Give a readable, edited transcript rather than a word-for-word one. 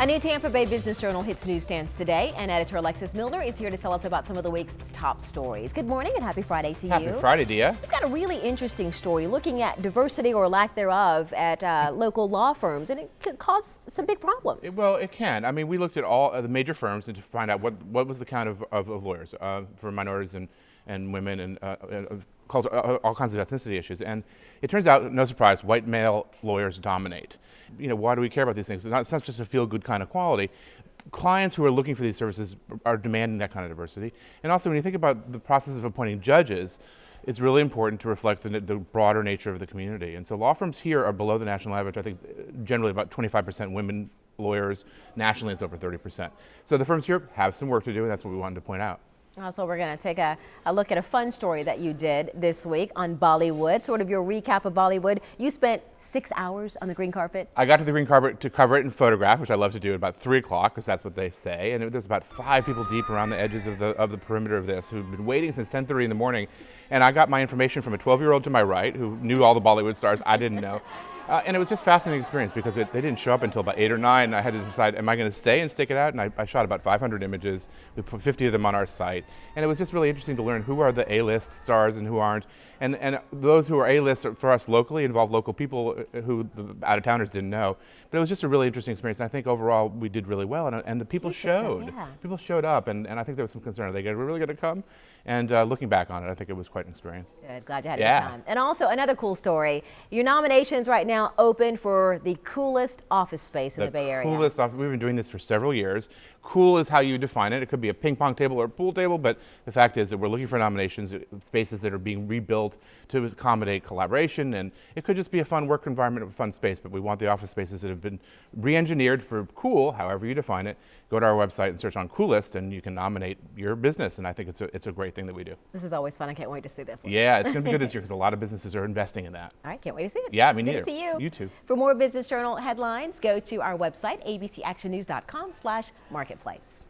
A new Tampa Bay Business Journal hits newsstands today, and editor Alexis Muellner is here to tell us about some of the week's top stories. Good morning and happy Friday to you. Happy Friday, Dia. We've got a really interesting story looking at diversity or lack thereof at local law firms, and it could cause some big problems. Well, it can. I mean, we looked at all the major firms and to find out what was the count of lawyers for minorities and women and all kinds of ethnicity issues. And it turns out, no surprise, white male lawyers dominate. You know, why do we care about these things? It's not just a feel-good kind of quality. Clients who are looking for these services are demanding that kind of diversity. And also, when you think about the process of appointing judges, it's really important to reflect the broader nature of the community. And so law firms here are below the national average. I think generally about 25% women lawyers. Nationally, it's over 30%. So the firms here have some work to do, and that's what we wanted to point out. Also, we're going to take a look at a fun story that you did this week on Bollywood, sort of your recap of Bollywood. You spent 6 hours on the green carpet. I got to the green carpet to cover it in photograph, which I love to do at about 3 o'clock, because that's what they say. And there's about 5 people deep around the edges of the perimeter of this who've been waiting since 10:30 in the morning. And I got my information from a 12-year-old to my right who knew all the Bollywood stars I didn't know. And it was just a fascinating experience because they didn't show up until about 8 or 9. I had to decide, am I going to stay and stick it out? And I shot about 500 images. We put 50 of them on our site. And it was just really interesting to learn who are the A-list stars and who aren't. And those who are A-list for us locally involve local people who the out-of-towners didn't know. But it was just a really interesting experience. And I think overall we did really well. And the people showed. Yeah. People showed up. And I think there was some concern. Are they really going to come? And looking back on it, I think it was quite an experience. Good. Glad you had a good time. And also another cool story. Your nominations right now open for the coolest office space in the Bay Area. Coolest office. We've been doing this for several years. Cool is how you define it. It could be a ping pong table or a pool table, but the fact is that we're looking for nominations, spaces that are being rebuilt to accommodate collaboration, and it could just be a fun work environment, a fun space, but we want the office spaces that have been re-engineered for cool, however you define it. Go to our website and search on Coolest, and you can nominate your business, and I think it's a great thing that we do. This is always fun. I can't wait to see this one. Yeah, it's going to be good this year because a lot of businesses are investing in that. All right, can't wait to see it. Yeah, me neither. Good to see you. You too. For more Business Journal headlines, go to our website, abcactionnews.com/marketplace.